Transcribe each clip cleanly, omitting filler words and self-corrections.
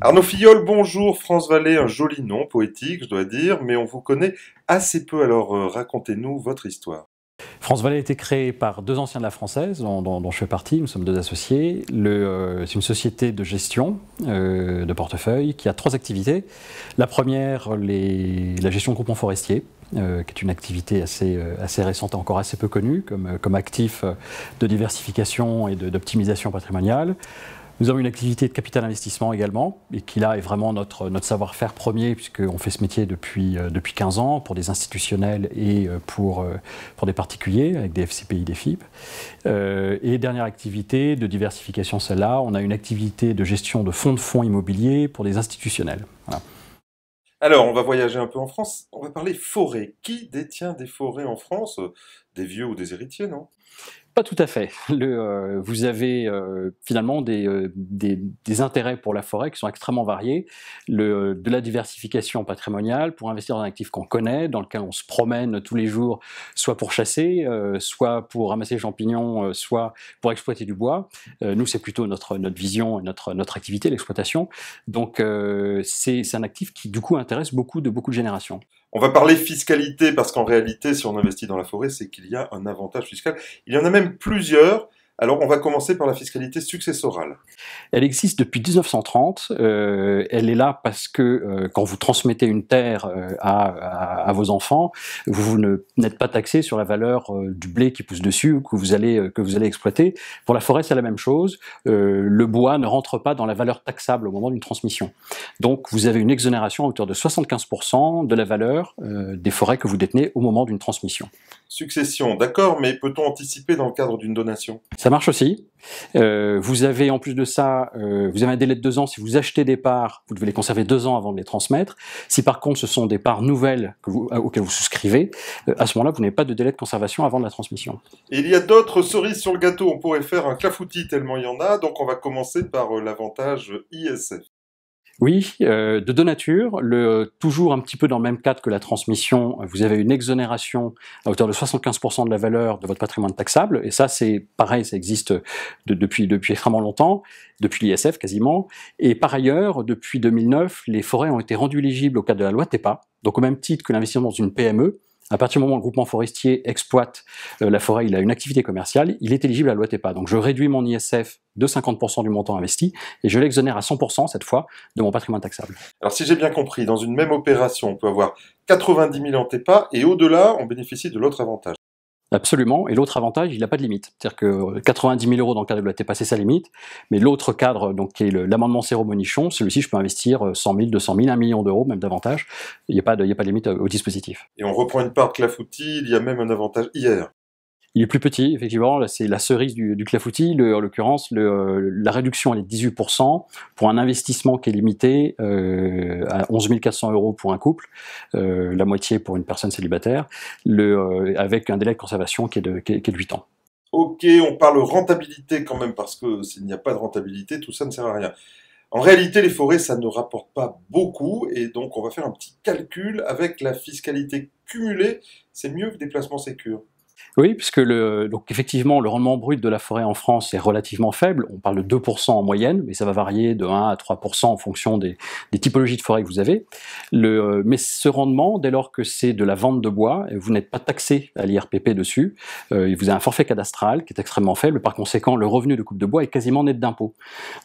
Arnaud Filleul, bonjour. France Vallée, un joli nom, poétique, je dois dire, mais on vous connaît assez peu, alors racontez-nous votre histoire. France Vallée a été créée par deux anciens de la Française, dont je fais partie, nous sommes deux associés. C'est une société de gestion de portefeuille qui a trois activités. La première, la gestion de groupements forestiers, qui est une activité assez récente et encore assez peu connue comme actif de diversification et d'optimisation patrimoniale. Nous avons une activité de capital investissement également, et qui là est vraiment notre savoir-faire premier, puisqu'on fait ce métier depuis 15 ans, pour des institutionnels et pour des particuliers, avec des FCPI, des FIP. Et dernière activité de diversification, celle-là, on a une activité de gestion de fonds immobiliers pour des institutionnels. Voilà. Alors, on va voyager un peu en France, on va parler forêt. Qui détient des forêts en France? Des vieux ou des héritiers, non? Pas tout à fait. Vous avez finalement des intérêts pour la forêt qui sont extrêmement variés. De la diversification patrimoniale pour investir dans un actif qu'on connaît, dans lequel on se promène tous les jours, soit pour chasser, soit pour ramasser les champignons, soit pour exploiter du bois. Nous, c'est plutôt notre vision et notre activité, l'exploitation. Donc, c'est un actif qui, du coup, intéresse beaucoup de générations. On va parler fiscalité, parce qu'en réalité, si on investit dans la forêt, c'est qu'il y a un avantage fiscal. Il y en a même plusieurs. Alors, on va commencer par la fiscalité successorale. Elle existe depuis 1930. Elle est là parce que quand vous transmettez une terre à vos enfants, vous n'êtes pas taxé sur la valeur du blé qui pousse dessus, que vous allez exploiter. Pour la forêt, c'est la même chose. Le bois ne rentre pas dans la valeur taxable au moment d'une transmission. Donc, vous avez une exonération à hauteur de 75% de la valeur des forêts que vous détenez au moment d'une transmission. Succession, d'accord, mais peut-on anticiper dans le cadre d'une donation? Ça marche aussi. Vous avez en plus de ça, vous avez un délai de 2 ans. Si vous achetez des parts, vous devez les conserver 2 ans avant de les transmettre. Si par contre ce sont des parts nouvelles auxquelles vous souscrivez, à ce moment-là, vous n'avez pas de délai de conservation avant de la transmission. Et il y a d'autres cerises sur le gâteau. On pourrait faire un clafoutis tellement il y en a. Donc on va commencer par l'avantage ISF. Oui, de deux natures. Toujours un petit peu dans le même cadre que la transmission, vous avez une exonération à hauteur de 75% de la valeur de votre patrimoine taxable. Et ça, c'est pareil, ça existe depuis extrêmement longtemps, depuis l'ISF quasiment. Et par ailleurs, depuis 2009, les forêts ont été rendues éligibles au cadre de la loi TEPA. Donc au même titre que l'investissement dans une PME, à partir du moment où le groupement forestier exploite la forêt, il a une activité commerciale, il est éligible à la loi TEPA. Donc je réduis mon ISF de 50% du montant investi et je l'exonère à 100% cette fois de mon patrimoine taxable. Alors si j'ai bien compris, dans une même opération, on peut avoir 90 000 en TEPA et au-delà, on bénéficie de l'autre avantage. Absolument, et l'autre avantage, il n'a pas de limite. C'est-à-dire que 90 000 € dans le cadre de la TEPA, c'est sa limite, mais l'autre cadre, donc, qui est l'amendement Serrault-Monichon, celui-ci, je peux investir 100 000, 200 000, 1 million d'euros, même davantage. Il n'y a pas de limite au dispositif. Et on reprend une part de clafoutis, il y a même un avantage IR. Il est plus petit, effectivement, là c'est la cerise du clafoutis, en l'occurrence, la réduction elle est de 18%, pour un investissement qui est limité à 11 400 € pour un couple, la moitié pour une personne célibataire, avec un délai de conservation qui est de 8 ans. Ok, on parle rentabilité quand même, parce que s'il n'y a pas de rentabilité, tout ça ne sert à rien. En réalité, les forêts, ça ne rapporte pas beaucoup, et donc on va faire un petit calcul avec la fiscalité cumulée, c'est mieux que des placements sécures. Oui, puisque donc effectivement, le rendement brut de la forêt en France est relativement faible. On parle de 2% en moyenne, mais ça va varier de 1 à 3% en fonction des typologies de forêt que vous avez. Mais ce rendement, dès lors que c'est de la vente de bois, vous n'êtes pas taxé à l'IRPP dessus, vous avez un forfait cadastral qui est extrêmement faible, par conséquent, le revenu de coupe de bois est quasiment net d'impôt.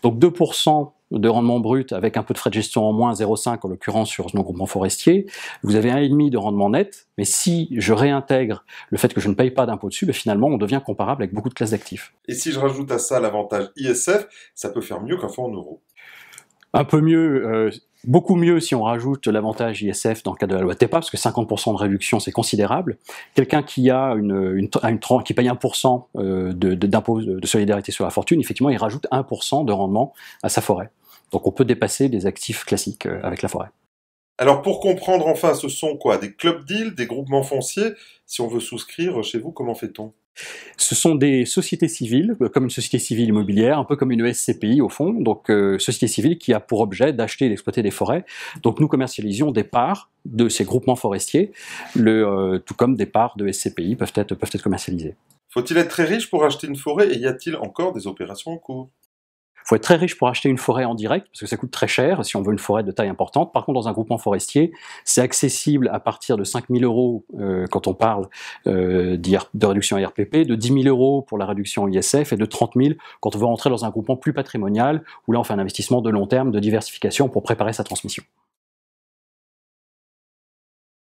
Donc 2% de rendement brut avec un peu de frais de gestion en moins, 0,5 en l'occurrence sur nos groupements forestiers, vous avez 1,5 de rendement net, mais si je réintègre le fait que je ne paye pas d'impôt dessus, finalement on devient comparable avec beaucoup de classes d'actifs. Et si je rajoute à ça l'avantage ISF, ça peut faire mieux qu'un fonds en euros. Un peu mieux, beaucoup mieux si on rajoute l'avantage ISF dans le cadre de la loi TEPA, parce que 50% de réduction c'est considérable. Quelqu'un qui a qui paye 1% d'impôt de solidarité sur la fortune, effectivement il rajoute 1% de rendement à sa forêt. Donc on peut dépasser des actifs classiques avec la forêt. Alors pour comprendre enfin, ce sont quoi? Des club deals, des groupements fonciers? Si on veut souscrire chez vous, comment fait-on? Ce sont des sociétés civiles, comme une société civile immobilière, un peu comme une SCPI au fond, donc société civile qui a pour objet d'acheter et d'exploiter des forêts. Donc nous commercialisions des parts de ces groupements forestiers, tout comme des parts de SCPI peuvent être commercialisées. Faut-il être très riche pour acheter une forêt et y a-t-il encore des opérations en cours? Il faut être très riche pour acheter une forêt en direct, parce que ça coûte très cher si on veut une forêt de taille importante. Par contre, dans un groupement forestier, c'est accessible à partir de 5 000 euros quand on parle de réduction IRPP, de 10 000 euros pour la réduction ISF et de 30 000 quand on veut rentrer dans un groupement plus patrimonial, où là on fait un investissement de long terme, de diversification pour préparer sa transmission.